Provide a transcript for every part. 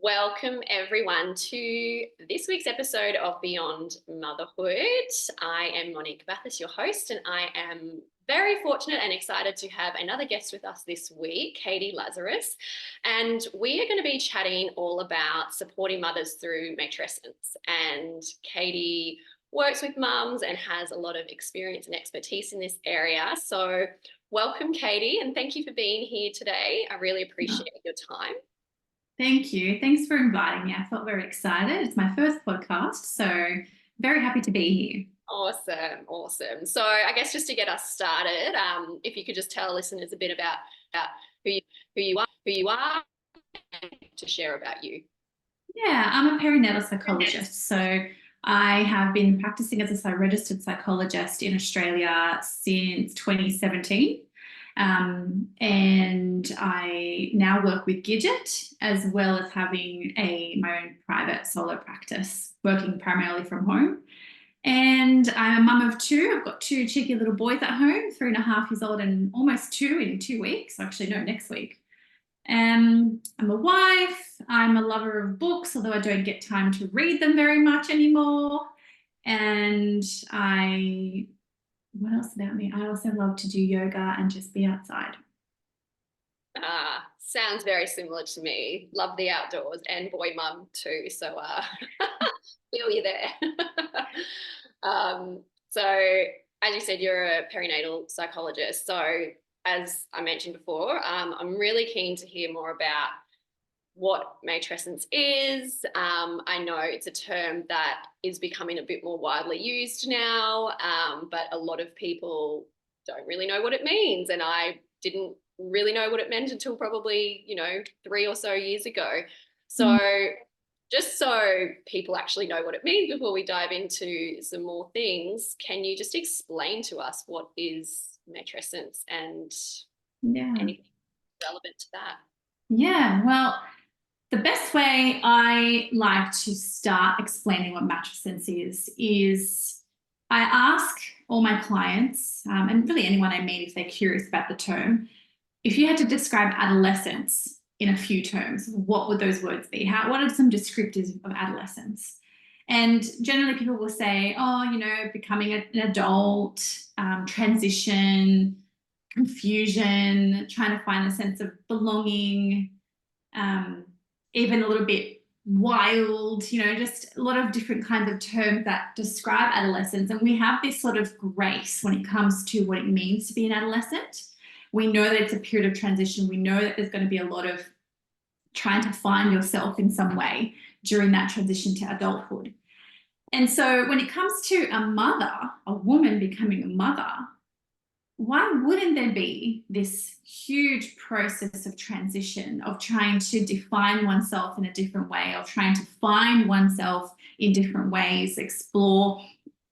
Welcome everyone to this week's episode of Beyond Motherhood. I am Monique Bathurst, your host, and I am very fortunate and excited to have another guest with us this week, Katie Lazaris. And we are going to be chatting all about supporting mothers through matrescence. And Katie works with mums and has a lot of experience and expertise in this area. So welcome, Katie, and thank you for being here today. I really appreciate your time. Thank you. Thanks for inviting me. I felt very excited. It's my first podcast, so very happy to be here. Awesome. So I guess just to get us started, if you could just tell listeners a bit about who you are, and to share about you. Yeah, I'm a perinatal psychologist. So I have been practicing as a registered psychologist in Australia since 2017. And I now work with Gidget as well as having my own private solo practice, working primarily from home. And I'm a mum of two. I've got two cheeky little boys at home, 3.5 years old and almost 2 in 2 weeks. Actually, no, next week. I'm a wife. I'm a lover of books, although I don't get time to read them very much anymore. And what else about me? I also love to do yoga and just be outside. Sounds very similar to me. Love the outdoors and boy mum too. So feel you there. So as you said, you're a perinatal psychologist. So as I mentioned before, I'm really keen to hear more about what matrescence is. I know it's a term that is becoming a bit more widely used now, but a lot of people don't really know what it means. And I didn't really know what it meant until probably, 3 or so years ago. So just so people actually know what it means before we dive into some more things, can you just explain to us what is matrescence and anything relevant to that? Yeah, well, the best way I like to start explaining what matrescence is I ask all my clients, and really anyone I meet if they're curious about the term, if you had to describe adolescence in a few terms, what would those words be? What are some descriptors of adolescence? And generally people will say, becoming an adult, transition, confusion, trying to find a sense of belonging, even a little bit wild, just a lot of different kinds of terms that describe adolescence. And we have this sort of grace when it comes to what it means to be an adolescent. We know that it's a period of transition. We know that there's going to be a lot of trying to find yourself in some way during that transition to adulthood. And so when it comes to a woman becoming a mother, why wouldn't there be this huge process of transition, of trying to define oneself in a different way, of trying to find oneself in different ways, explore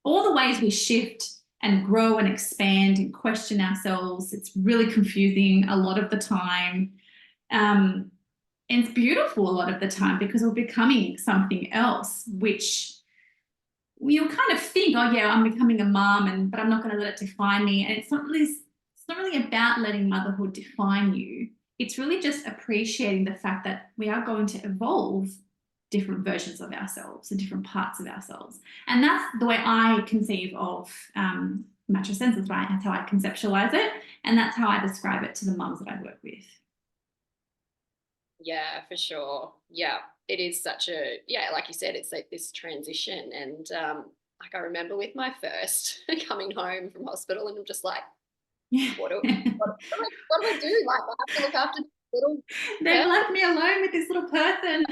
all the ways we shift and grow and expand and question ourselves? It's really confusing a lot of the time. And it's beautiful a lot of the time because we're becoming something else, which you'll kind of think, oh yeah, I'm becoming a mom, but I'm not going to let it define me. And it's not really about letting motherhood define you. It's really just appreciating the fact that we are going to evolve different versions of ourselves and different parts of ourselves. And that's the way I conceive of matrescence. That's how I conceptualize it. And that's how I describe it to the mums that I work with. Yeah, for sure. Yeah, it is such like you said, it's like this transition. And like I remember with my first coming home from hospital, and I'm just like, what do I do? Like, I have to look after this little They've left me alone with this little person.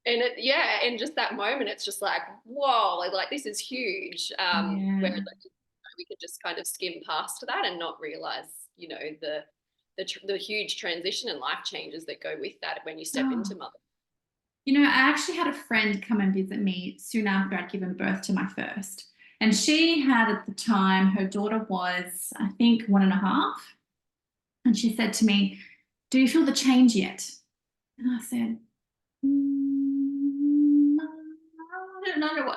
And just that moment, it's just like, whoa, like this is huge. Whereas we could just kind of skim past that and not realize, the huge transition and life changes that go with that when you step into motherhood. I actually had a friend come and visit me soon after I'd given birth to my first. And she had at the time, her daughter was, I think, 1.5. And she said to me, "Do you feel the change yet?" And I said, I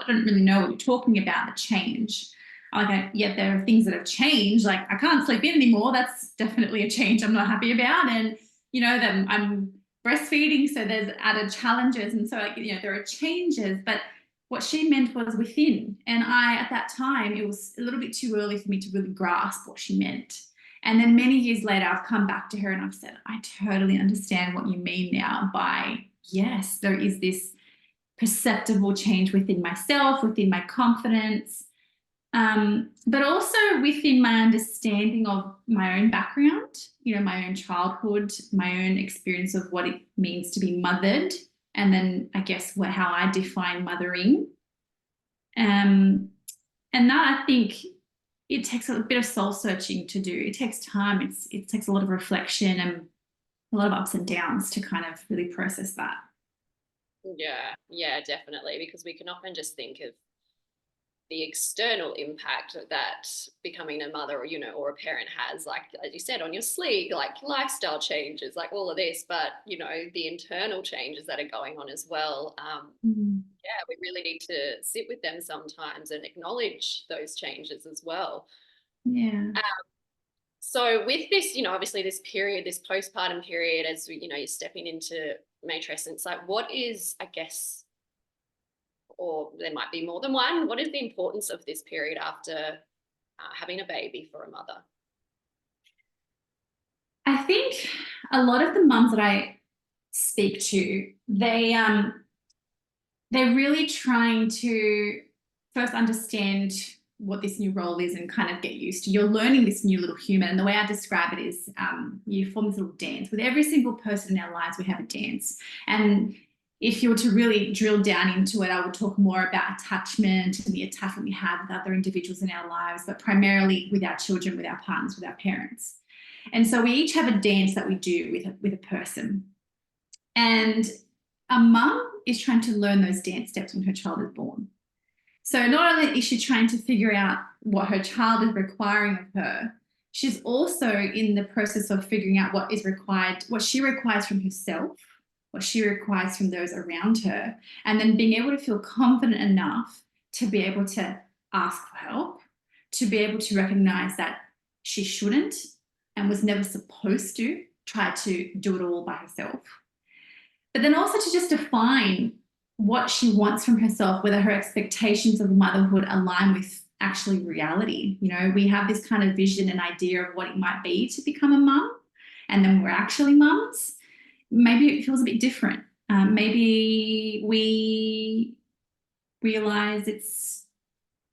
don't really know what you're talking about, the change. I go, yeah, there are things that have changed. Like, I can't sleep in anymore. That's definitely a change I'm not happy about. And, that I'm breastfeeding, so there's added challenges, and so like, you know, there are changes, but what she meant was within. And I, at that time, it was a little bit too early for me to really grasp what she meant. And then many years later, I've come back to her and I've said, I totally understand what you mean now by, yes, there is this perceptible change within myself, within my confidence, but also within my understanding of my own background, you know, my own childhood, my own experience of what it means to be mothered, and then I guess how I define mothering. And that, I think, it takes a bit of soul searching to do. It takes time. It takes a lot of reflection and a lot of ups and downs to kind of really process that. Yeah, definitely. Because we can often just think of the external impact that becoming a mother or, you know, or a parent has, like, as you said, on your sleep, like lifestyle changes, like all of this, but, you know, the internal changes that are going on as well. Yeah, we really need to sit with them sometimes and acknowledge those changes as well. Yeah. So with this, you know, obviously this period, this postpartum period, as you know, you're stepping into matrescence, like what is, I guess, or there might be more than one, what is the importance of this period after having a baby for a mother? I think a lot of the mums that I speak to, they're really trying to first understand what this new role is and kind of get used to. You're learning this new little human, and the way I describe it is you form this little dance. With every single person in our lives, we have a dance. And if you were to really drill down into it, I would talk more about attachment and the attachment we have with other individuals in our lives, but primarily with our children, with our partners, with our parents. And so we each have a dance that we do with a person. And a mum is trying to learn those dance steps when her child is born. So not only is she trying to figure out what her child is requiring of her, she's also in the process of figuring out what is required, what she requires from herself, what she requires from those around her, and then being able to feel confident enough to be able to ask for help, to be able to recognize that she shouldn't and was never supposed to try to do it all by herself. But then also to just define what she wants from herself, whether her expectations of motherhood align with actually reality. You know, we have this kind of vision and idea of what it might be to become a mum, and then we're actually mums. Maybe it feels a bit different. Maybe we realize it's,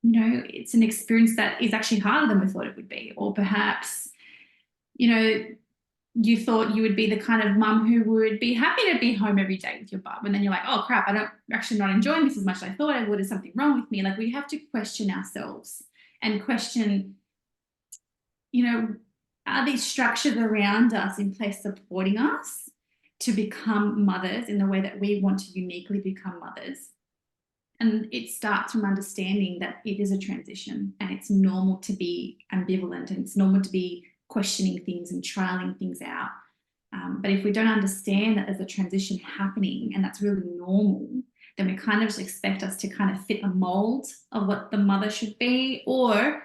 you know, it's an experience that is actually harder than we thought it would be. Or perhaps, you know, you thought you would be the kind of mum who would be happy to be home every day with your bub. And then you're like, oh crap, I don't actually not enjoying this as much as I thought I would. Is something wrong with me? Like, we have to question ourselves and question, you know, are these structures around us in place supporting us to become mothers in the way that we want to uniquely become mothers? And it starts from understanding that it is a transition and it's normal to be ambivalent and it's normal to be questioning things and trialing things out. But if we don't understand that there's a transition happening and that's really normal, then we kind of just expect us to kind of fit a mold of what the mother should be, or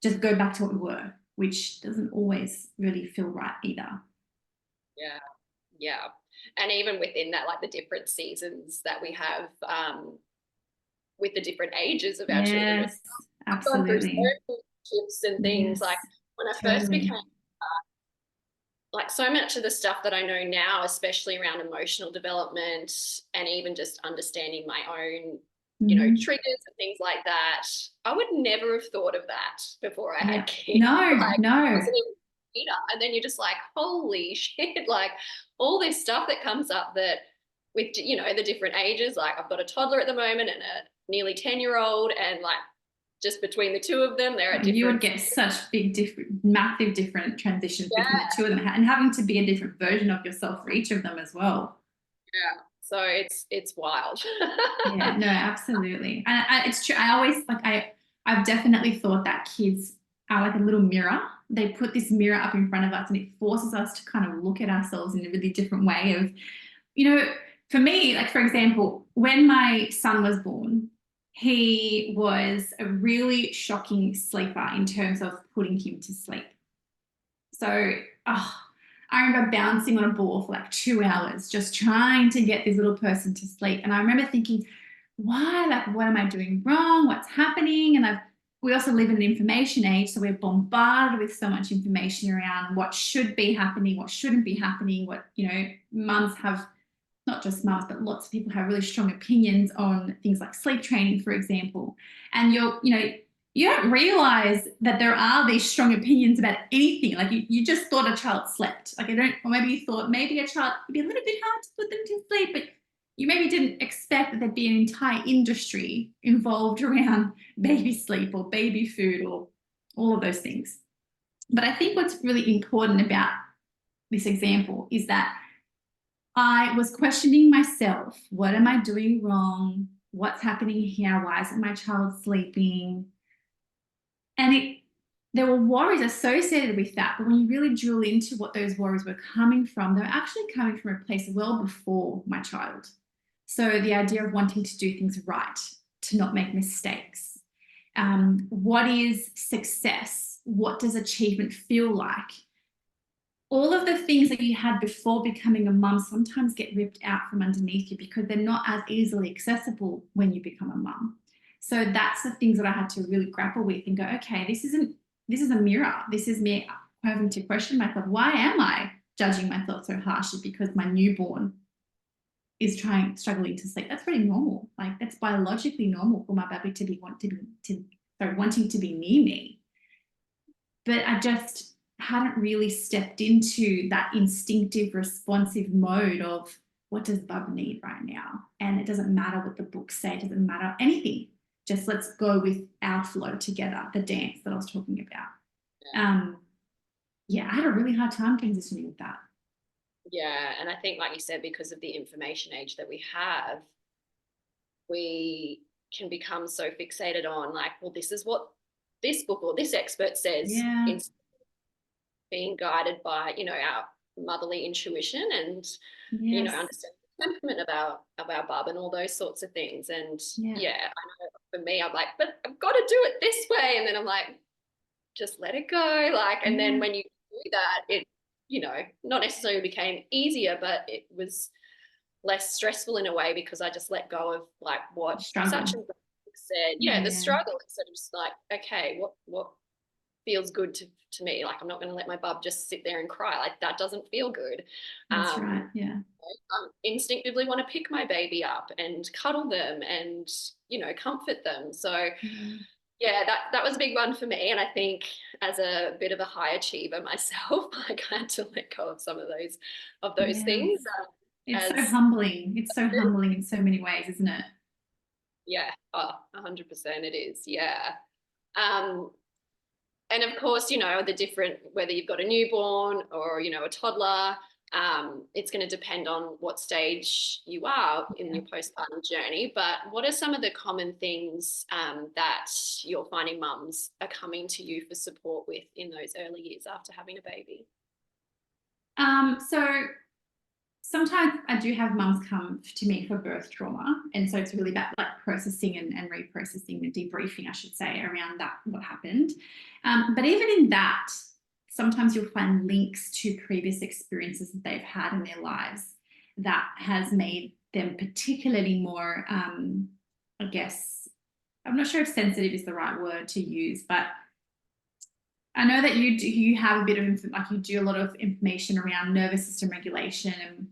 just go back to what we were, which doesn't always really feel right either. Yeah. And even within that, like the different seasons that we have with the different ages of our children. Yes, absolutely. I've gone through so many shifts and things. Yes, like when I totally. first became like so much of the stuff that I know now, especially around emotional development and even just understanding my own, you know, triggers and things like that, I would never have thought of that before I had kids. No, like, no. I wasn't even and then you're just like, holy shit, like all this stuff that comes up that with, you know, the different ages, like I've got a toddler at the moment and a nearly 10-year-old, and like just between the two of them, they're at different. You would get such big, massive different transitions between the two of them, and having to be a different version of yourself for each of them as well. Yeah, so it's wild. Yeah, no, absolutely, and it's true. I always I've definitely thought that kids are like a little mirror. They put this mirror up in front of us, and it forces us to kind of look at ourselves in a really different way. Of, you know, for me, like for example, when my son was born, he was a really shocking sleeper in terms of putting him to sleep. So I remember bouncing on a ball for like 2 hours, just trying to get this little person to sleep. And I remember thinking, why? Like, what am I doing wrong? What's happening? And we also live in an information age, so we're bombarded with so much information around what should be happening, what shouldn't be happening, what, mums have, not just mums, but lots of people have really strong opinions on things like sleep training, for example. And you don't realize that there are these strong opinions about anything. Like you just thought a child slept. Like or maybe you thought maybe a child would be a little bit hard to put them to sleep, but you maybe didn't expect that there'd be an entire industry involved around baby sleep or baby food or all of those things. But I think what's really important about this example is that I was questioning myself. What am I doing wrong? What's happening here? Why isn't my child sleeping? And there were worries associated with that. But when you really drill into what those worries were coming from, they're actually coming from a place well before my child. So the idea of wanting to do things right, to not make mistakes. What is success? What does achievement feel like? All of the things that you had before becoming a mum sometimes get ripped out from underneath you because they're not as easily accessible when you become a mum. So that's the things that I had to really grapple with and go, okay, this is a mirror. This is me having to question myself. Why am I judging myself so harshly because my newborn is struggling to sleep? That's pretty normal. Like, that's biologically normal for my baby to be wanting to be near me. But I just hadn't really stepped into that instinctive, responsive mode of what does Bub need right now? And it doesn't matter what the books say, it doesn't matter anything. Just let's go with our flow together, the dance that I was talking about. I had a really hard time transitioning with that. Yeah, and I think, like you said, because of the information age that we have, we can become so fixated on, like, well, this is what this book or this expert says, instead of being guided by, our motherly intuition and, understand the temperament of our bub and all those sorts of things. And I know for me, I'm like, but I've got to do it this way. And then I'm like, just let it go. And then when you do that, it, not necessarily became easier, but it was less stressful in a way because I just let go of like what such and such said. The struggle, instead of just like, okay, what feels good to me? Like, I'm not going to let my bub just sit there and cry. Like, that doesn't feel good. That's right. Yeah. I instinctively want to pick my baby up and cuddle them and, comfort them. So that was a big one for me. And I think as a bit of a high achiever myself, I had to let go of some of those things. It's so humbling. It's so humbling in so many ways, isn't it? Yeah, 100% it is. Yeah. And of course, the different, whether you've got a newborn or, a toddler, it's going to depend on what stage you are in your postpartum journey. But what are some of the common things that you're finding mums are coming to you for support with in those early years after having a baby? So sometimes I do have mums come to me for birth trauma. And so it's really about like processing and reprocessing and debriefing, I should say, around that, what happened. But even in that, sometimes you'll find links to previous experiences that they've had in their lives that has made them particularly more, I guess, I'm not sure if sensitive is the right word to use, but I know that you have a bit of, like, you do a lot of information around nervous system regulation.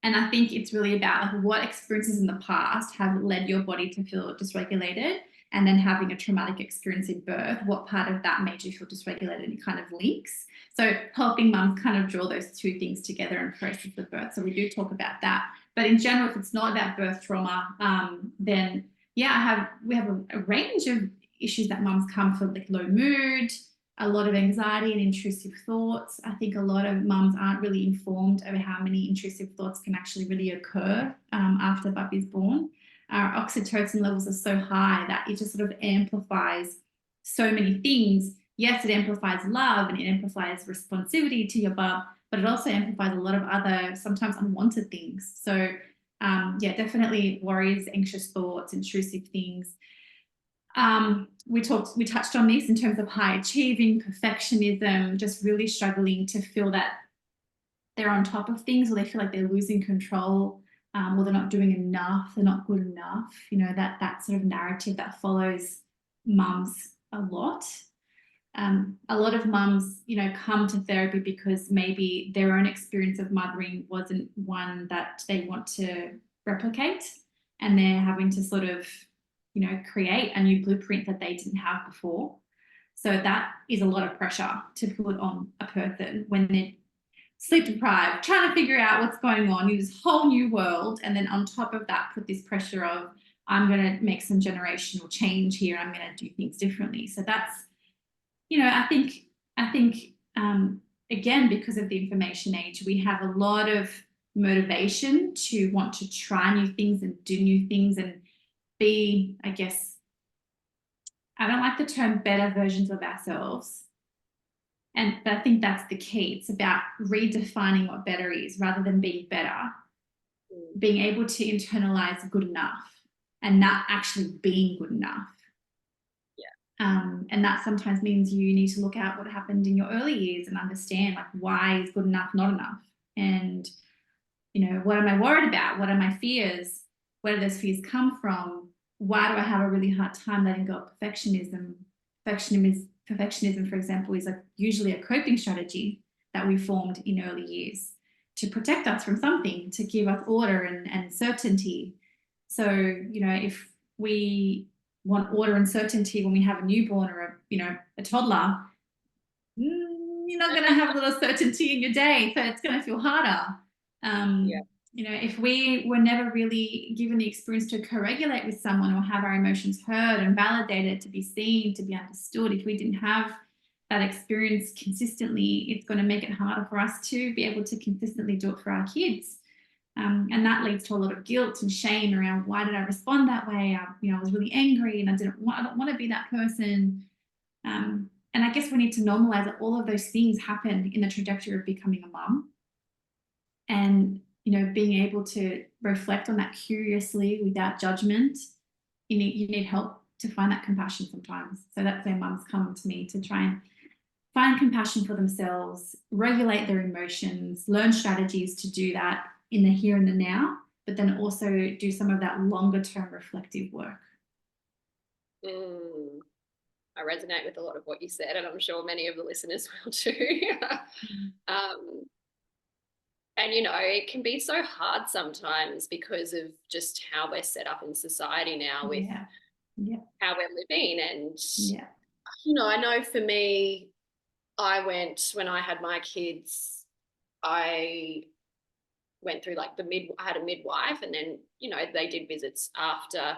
And I think it's really about like what experiences in the past have led your body to feel dysregulated, and then having a traumatic experience in birth, what part of that made you feel dysregulated, and kind of links. So helping mums kind of draw those two things together and process the birth. So we do talk about that. But in general, if it's not about birth trauma, then we have a range of issues that mums come for, like low mood, a lot of anxiety and intrusive thoughts. I think a lot of mums aren't really informed over how many intrusive thoughts can actually really occur after baby's born. Our oxytocin levels are so high that it just sort of amplifies so many things. Yes, it amplifies love and it amplifies responsivity to your bub, but it also amplifies a lot of other, sometimes unwanted things. So definitely worries, anxious thoughts, intrusive things. We touched on this in terms of high achieving, perfectionism, just really struggling to feel that they're on top of things, or they feel like they're losing control, or they're not doing enough, they're not good enough. You know, that sort of narrative that follows mums a lot. A lot of mums, you know, come to therapy because maybe their own experience of mothering wasn't one that they want to replicate, and they're having to sort of, you know, create a new blueprint that they didn't have before. So that is a lot of pressure to put on a person when they're sleep deprived, trying to figure out what's going on in this whole new world. And then on top of that, put this pressure of, I'm going to make some generational change here. I'm going to do things differently. So that's, you know, I think again, because of the information age, we have a lot of motivation to want to try new things and do new things and be, I guess, I don't like the term better versions of ourselves. But I think that's the key. It's about redefining what better is rather than being better, being able to internalize good enough and not actually being good enough. And that sometimes means you need to look at what happened in your early years and understand, like, why is good enough not enough? And, you know, what am I worried about? What are my fears? Where do those fears come from? Why do I have a really hard time letting go of perfectionism? Perfectionism, for example, is usually a coping strategy that we formed in early years to protect us from something, to give us order and certainty. So, you know, if we want order and certainty when we have a newborn or a toddler, you're not going to have a little certainty in your day, so it's going to feel harder. You know, if we were never really given the experience to co-regulate with someone or have our emotions heard and validated, to be seen, to be understood, if we didn't have that experience consistently, it's going to make it harder for us to be able to consistently do it for our kids. And that leads to a lot of guilt and shame around, why did I respond that way? I was really angry and I don't want to be that person. And I guess we need to normalize that all of those things happen in the trajectory of becoming a mum. And, you know, being able to reflect on that curiously without judgment. You need help to find that compassion sometimes. So that's where mums come to me, to try and find compassion for themselves, regulate their emotions, learn strategies to do that in the here and the now, but then also do some of that longer term reflective work. I resonate with a lot of what you said, and I'm sure many of the listeners will too. And, you know, it can be so hard sometimes because of just how we're set up in society now with how we're living. And, you know, I know for me, when I had my kids, I went through I had a midwife, and then, you know, they did visits after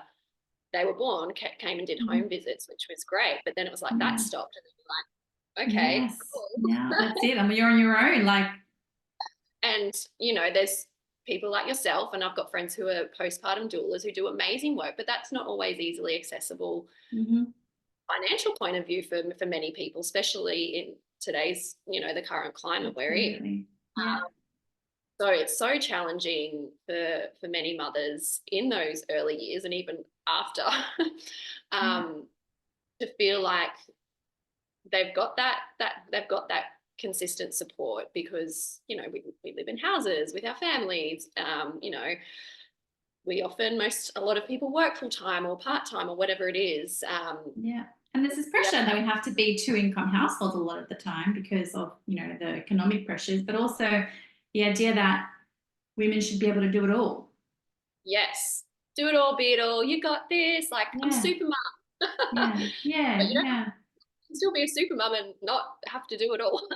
they were born, came and did home visits, which was great. But then it was that stopped, and then you're like, okay, cool. Yeah, that's it. I mean, you're on your own, And, you know, there's people like yourself, and I've got friends who are postpartum doulas who do amazing work, but that's not always easily accessible. Financial point of view for many people, especially in today's, you know, the current climate we're in. So it's so challenging for many mothers in those early years and even after to feel like they've got that consistent support, because, you know, we live in houses with our families. You know, we often, a lot of people work full time or part time or whatever it is. And there's this pressure that we have to be two-income households a lot of the time because of, you know, the economic pressures, but also the idea that women should be able to do it all. Yes, do it all, be it all. You got this. I'm super mum. Yeah. You can still be a super mum and not have to do it all.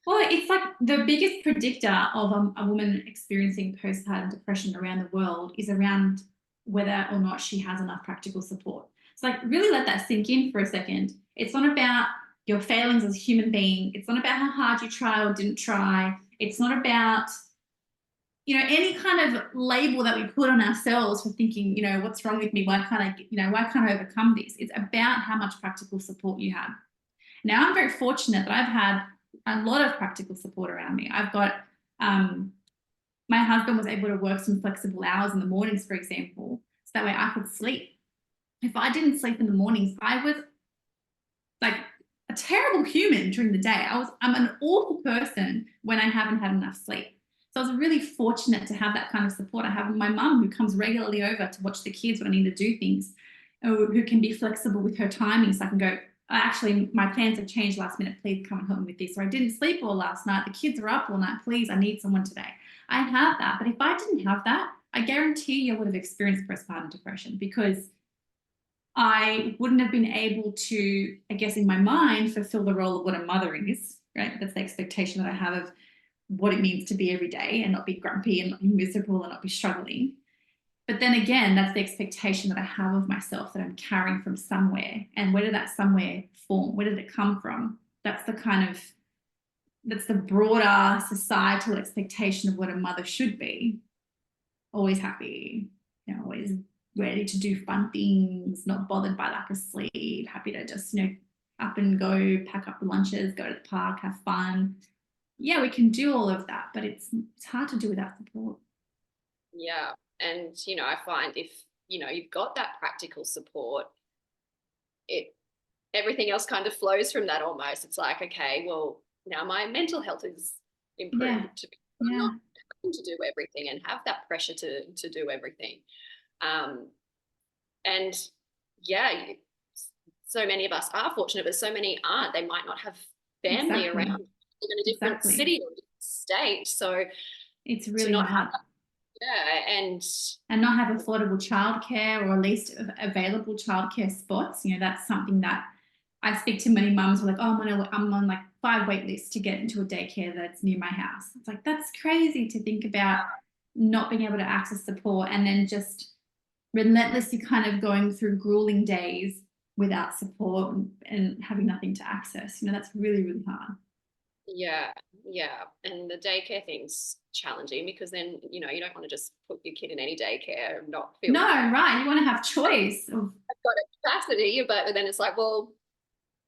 Well, it's the biggest predictor of a woman experiencing postpartum depression around the world is around whether or not she has enough practical support. So really let that sink in for a second. It's not about your failings as a human being. It's not about how hard you try or didn't try. It's not about, you know, any kind of label that we put on ourselves for thinking, you know, what's wrong with me? Why can't I overcome this? It's about how much practical support you have. Now, I'm very fortunate that I've had a lot of practical support around me. I've got, my husband was able to work some flexible hours in the mornings, for example, so that way I could sleep. If I didn't sleep in the mornings, I was a terrible human during the day. I'm an awful person when I haven't had enough sleep. So I was really fortunate to have that kind of support. I have my mum who comes regularly over to watch the kids when I need to do things, who can be flexible with her timing. So I can go, actually, my plans have changed last minute. Please come and help me with this. Or I didn't sleep all last night. The kids are up all night. Please, I need someone today. I have that. But if I didn't have that, I guarantee you I would have experienced postpartum depression, because I wouldn't have been able to, I guess, in my mind, fulfill the role of what a mother is, right? That's the expectation that I have of what it means to be every day, and not be grumpy and not be miserable and not be struggling. But then again, that's the expectation that I have of myself, that I'm carrying from somewhere. And where did that somewhere form? Where did it come from? That's the broader societal expectation of what a mother should be. Always happy, always ready to do fun things, not bothered by lack of sleep, happy to just, up and go, pack up the lunches, go to the park, have fun. Yeah, we can do all of that, but it's hard to do without support. Yeah. And, I find if, you've got that practical support, everything else kind of flows from that almost. It's like, okay, well, now my mental health is improved. I'm not having to do everything and have that pressure to do everything. And yeah, so many of us are fortunate, but so many aren't. They might not have family around, live in a different city or different state. So it's really hard. And not have affordable childcare, or at least available childcare spots. That's something that I speak to many mums who are like, oh, I'm on like 5 wait lists to get into a daycare that's near my house. It's like, that's crazy to think about, not being able to access support, and then just relentlessly kind of going through grueling days without support and having nothing to access. That's really, really hard. Yeah. And the daycare thing's challenging, because then, you don't want to just put your kid in any daycare and not feel. No, right. You want to have choice. I've got a capacity, but then it's like, well,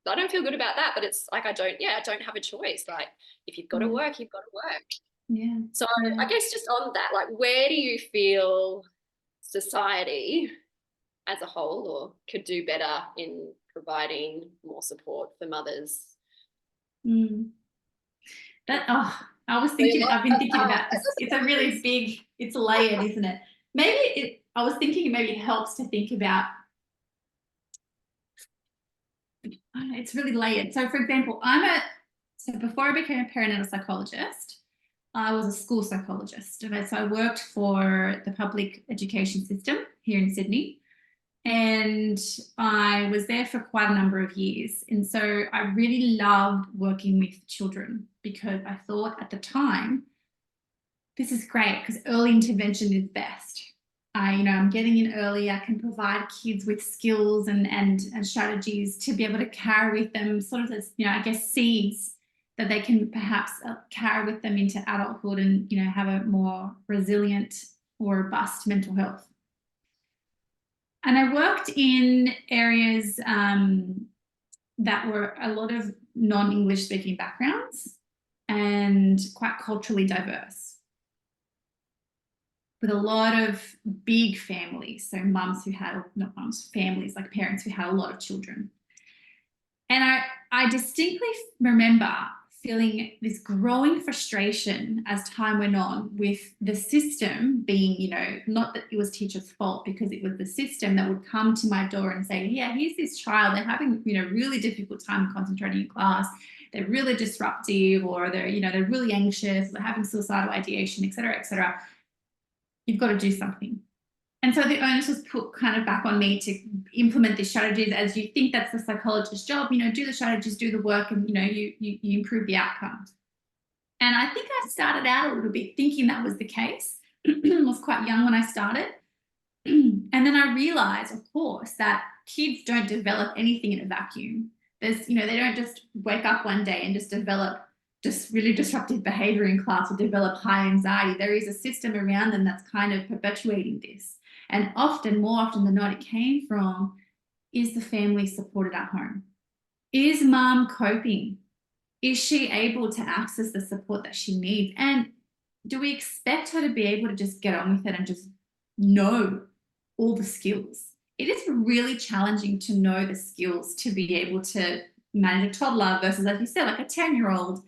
I don't feel good about that. But it's like, I don't have a choice. Like, if you've got to work, you've got to work. Yeah. So I guess just on that, like, where do you feel society as a whole or could do better in providing more support for mothers? I've been thinking about this. It's a really big, it's layered, isn't it? I was thinking maybe it helps to think about, it's really layered. So for example, before I became a perinatal psychologist, I was a school psychologist. So I worked for the public education system here in Sydney. And I was there for quite a number of years. And so I really loved working with children, because I thought at the time, this is great because early intervention is best. I'm getting in early. I can provide kids with skills and strategies to be able to carry with them, sort of as, I guess, seeds that they can perhaps carry with them into adulthood and, have a more resilient or robust mental health. And I worked in areas that were a lot of non-English speaking backgrounds and quite culturally diverse, with a lot of big families. So families, like parents who had a lot of children. And I distinctly remember feeling this growing frustration as time went on with the system being, not that it was teachers' fault, because it was the system that would come to my door and say, yeah, here's this child, they're having, really difficult time concentrating in class, they're really disruptive, or they're really anxious, they're having suicidal ideation, et cetera, you've got to do something. And so the onus was put kind of back on me to implement these strategies, as you think that's the psychologist's job, do the strategies, do the work, and, you improve the outcomes. And I think I started out a little bit thinking that was the case. I was quite young when I started. And then I realized, of course, that kids don't develop anything in a vacuum. They don't just wake up one day and just develop just really disruptive behavior in class or develop high anxiety. There is a system around them that's kind of perpetuating this. And more often than not, it came from, is the family supported at home? Is mom coping? Is she able to access the support that she needs? And do we expect her to be able to just get on with it and just know all the skills? It is really challenging to know the skills to be able to manage a toddler versus, like you said, like a 10-year-old,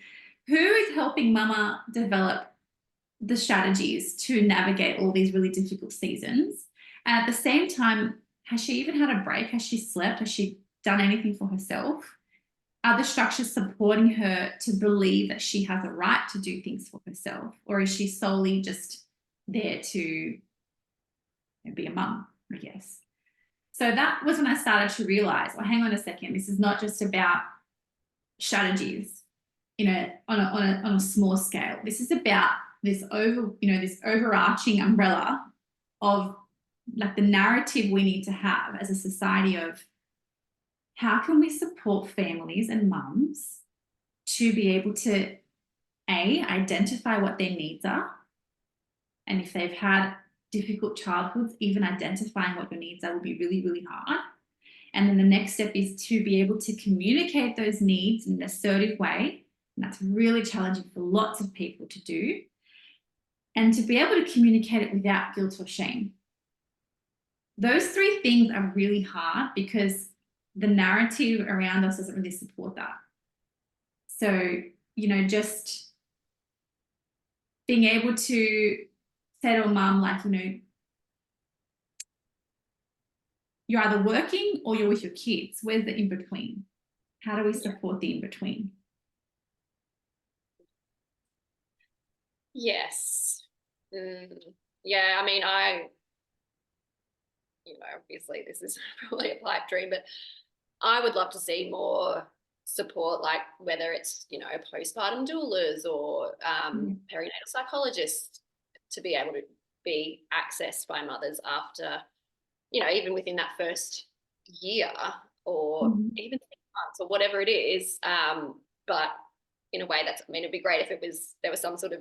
who is helping mama develop the strategies to navigate all these really difficult seasons? And at the same time, has she even had a break? Has she slept? Has she done anything for herself? Are the structures supporting her to believe that she has a right to do things for herself? Or is she solely just there to be a mum, I guess? So that was when I started to realize, oh, hang on a second, this is not just about strategies, on a small scale. This is about this overarching umbrella of like the narrative we need to have as a society of how can we support families and mums to be able to identify what their needs are, and if they've had difficult childhoods, even identifying what your needs are will be really, really hard. And then the next step is to be able to communicate those needs in an assertive way. And that's really challenging for lots of people to do. And to be able to communicate it without guilt or shame. Those three things are really hard because the narrative around us doesn't really support that. So, just being able to say to a mum, like, you're either working or you're with your kids. Where's the in-between? How do we support the in-between? Yes. Yeah, I mean, obviously this is probably a pipe dream, but I would love to see more support, like whether it's, postpartum doulas or perinatal psychologists, to be able to be accessed by mothers after, even within that first year or even 6 months or whatever it is. But in a way it'd be great if there was some sort of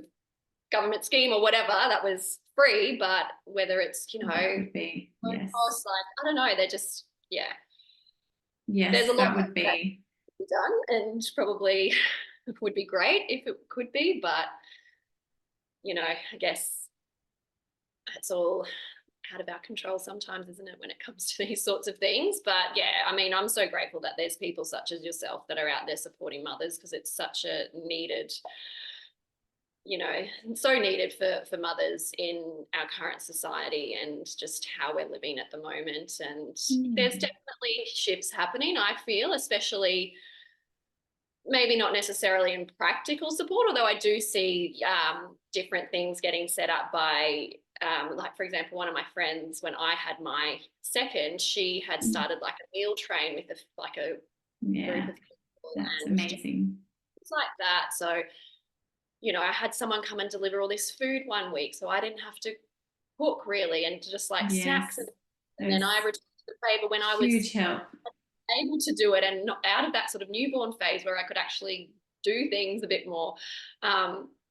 government scheme or whatever that was free, but whether it's, would be, yes. cost, like, I don't know, they're just, yeah. Yes, there's a lot that would be done, and probably would be great if it could be, but I guess it's all out of our control sometimes, isn't it, when it comes to these sorts of things. But yeah, I mean, I'm so grateful that there's people such as yourself that are out there supporting mothers, because it's such a needed, so needed for mothers in our current society and just how we're living at the moment. And there's definitely shifts happening, I feel, especially maybe not necessarily in practical support, although I do see different things getting set up by, like, for example, one of my friends, when I had my second, she had started like a meal train with a group of people. That's amazing. It's like that. So, I had someone come and deliver all this food one week, so I didn't have to cook really, and just like snacks. And then I returned the favor when I was huge help. able to do it, and not out of that sort of newborn phase where I could actually do things a bit more.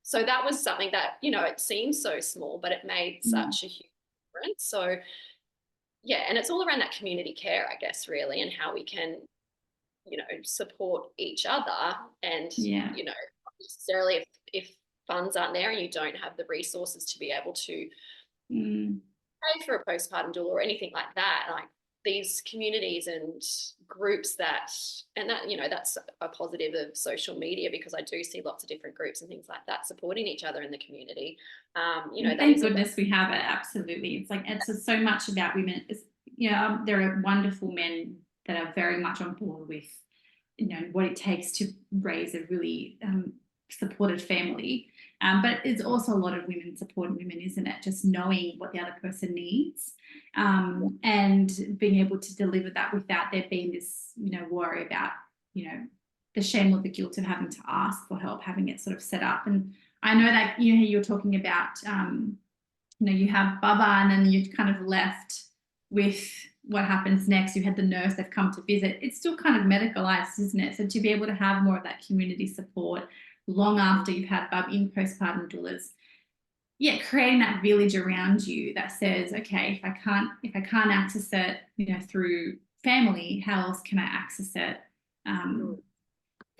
So that was something that, it seems so small, but it made such a huge difference. So yeah, and it's all around that community care, I guess, really, and how we can, support each other. And, not necessarily if funds aren't there and you don't have the resources to be able to pay for a postpartum doula or anything like that, like these communities and groups that's a positive of social media, because I do see lots of different groups and things like that supporting each other in the community. Thank goodness we have it. Absolutely. It's like, it's so much about women. There are wonderful men that are very much on board with, what it takes to raise a really supported family. But it's also a lot of women supporting women, isn't it? Just knowing what the other person needs, and being able to deliver that without there being this, worry about, the shame or the guilt of having to ask for help, having it sort of set up. And I know that, you're talking about, you have Baba and then you're kind of left with what happens next. You had the nurse that come to visit. It's still kind of medicalized, isn't it? So to be able to have more of that community support long after you've had bub in postpartum doulas, creating that village around you that says, okay, if I can't access it, through family, how else can I access it?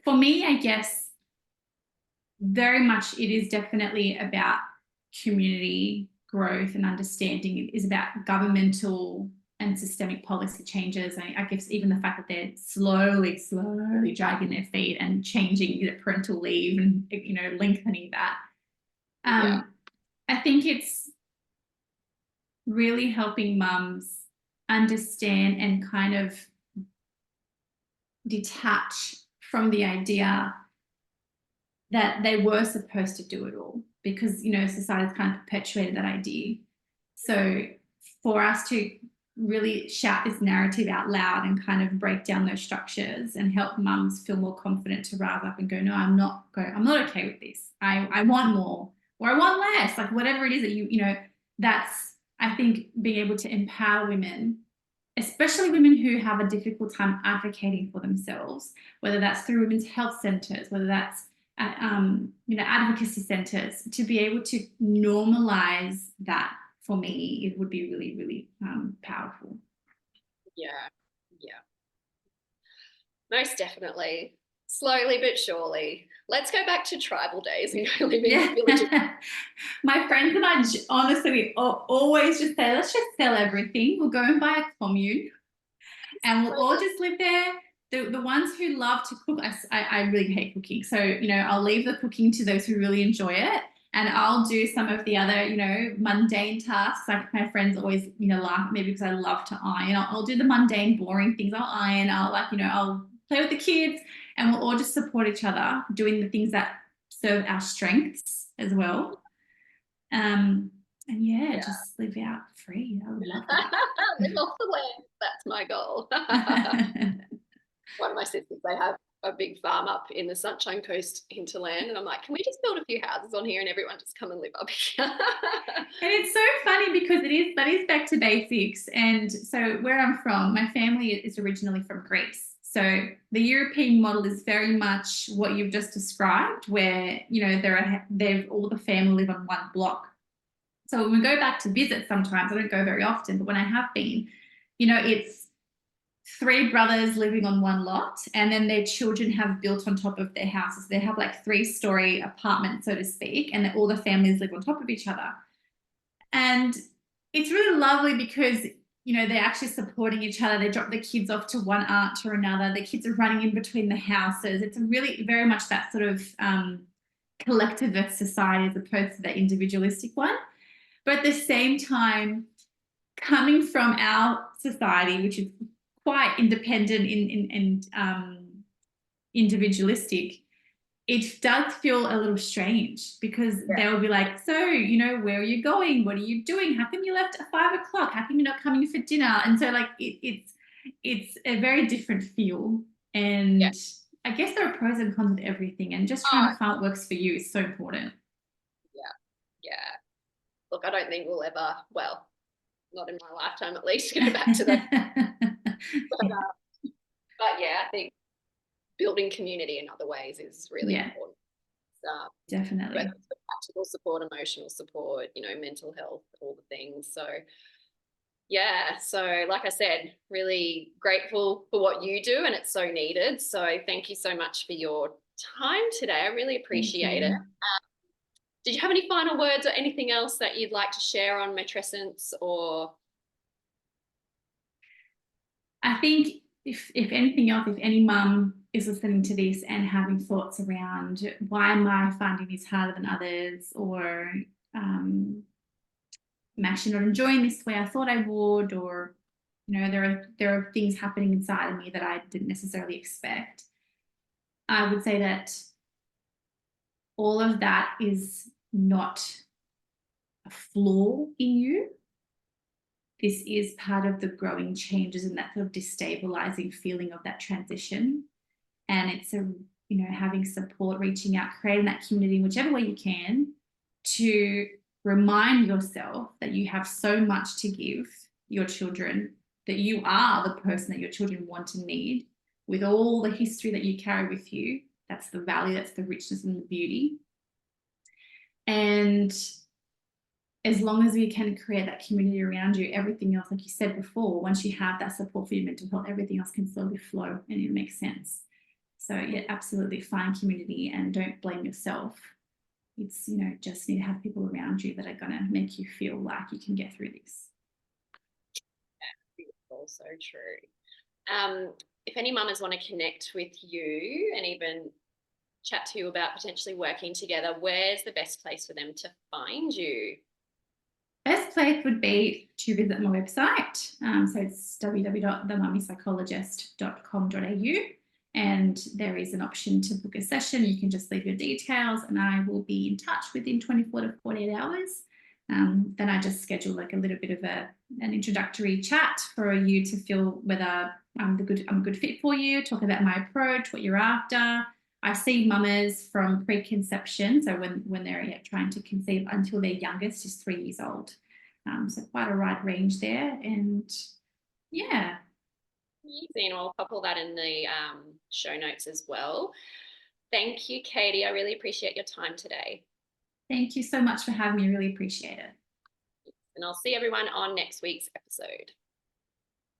For me, I guess very much it is definitely about community growth and understanding. It is about governmental and systemic policy changes. I guess even the fact that they're slowly dragging their feet and changing parental leave and, lengthening that. I think it's really helping mums understand and kind of detach from the idea that they were supposed to do it all, because society's kind of perpetuated that idea. So for us to really shout this narrative out loud and kind of break down those structures and help mums feel more confident to rise up and go, no, I'm not okay with this. I want more, or I want less, like whatever it is that that's, I think, being able to empower women, especially women who have a difficult time advocating for themselves, whether that's through women's health centres, whether that's advocacy centres, to be able to normalise that. For me, it would be really, really powerful. Yeah. Most definitely. Slowly but surely. Let's go back to tribal days and go live in villages. My friends and I, honestly, we always just say, let's just sell everything. We'll go and buy a commune and we'll all just live there. The ones who love to cook, I really hate cooking. So, I'll leave the cooking to those who really enjoy it. And I'll do some of the other, mundane tasks. Like my friends always, laugh at me because I love to iron. I'll do the mundane, boring things. I'll iron. I'll play with the kids, and we'll all just support each other, doing the things that serve our strengths as well. And just live out free. I would love that. Live off the land. That's my goal. One of my sisters, they have a big farm up in the Sunshine Coast hinterland, and I'm like, can we just build a few houses on here and everyone just come and live up here? And it's so funny because that is back to basics. And so where I'm from, my family is originally from Greece. So the European model is very much what you've just described, where all the family live on one block. So when we go back to visit, sometimes I don't go very often, but when I have been, it's 3 brothers living on one lot, and then their children have built on top of their houses. They have like 3-story apartments, so to speak, and all the families live on top of each other. And it's really lovely because, they're actually supporting each other. They drop the kids off to one aunt or another. The kids are running in between the houses. It's really very much that sort of collectivist society as opposed to the individualistic one. But at the same time, coming from our society, which is quite independent and individualistic, it does feel a little strange because they'll be like, so, where are you going? What are you doing? How come you left at 5 o'clock? How come you're not coming for dinner? And so like it's a very different feel. And I guess there are pros and cons with everything, and just trying to find what works for you is so important. Yeah. Look, I don't think we'll ever, well, not in my lifetime at least, go back to that. But I think building community in other ways is really important. Definitely. Whether it's practical support, emotional support, mental health, all the things. So like I said, really grateful for what you do, and it's so needed. So thank you so much for your time today. I really appreciate it. Did you have any final words or anything else that you'd like to share on matrescence? Or I think if anything else, if any mum is listening to this and having thoughts around why am I finding this harder than others, or I'm actually not enjoying this the way I thought I would, or there are things happening inside of me that I didn't necessarily expect, I would say that all of that is not a flaw in you. This is part of the growing changes and that sort of destabilizing feeling of that transition. And it's having support, reaching out, creating that community in whichever way you can, to remind yourself that you have so much to give your children, that you are the person that your children want and need, with all the history that you carry with you. That's the value, that's the richness and the beauty. And as long as we can create that community around you, everything else, like you said before, once you have that support for your mental health, everything else can slowly flow and it makes sense. So absolutely find community and don't blame yourself. It's, just need to have people around you that are going to make you feel like you can get through this. also true. If any mamas want to connect with you and even chat to you about potentially working together, where's the best place for them to find you? Best place would be to visit my website. So it's www.themummypsychologist.com.au, and there is an option to book a session. You can just leave your details and I will be in touch within 24 to 48 hours. Then I just schedule like a little bit of an introductory chat for you to feel whether I'm a good fit for you, talk about my approach, what you're after. I see mamas from preconception, so when they're yet trying to conceive, until their youngest is 3 years old. So quite a wide range there, and yeah. Amazing. I'll pop all that in the show notes as well. Thank you, Katie. I really appreciate your time today. Thank you so much for having me. I really appreciate it. And I'll see everyone on next week's episode.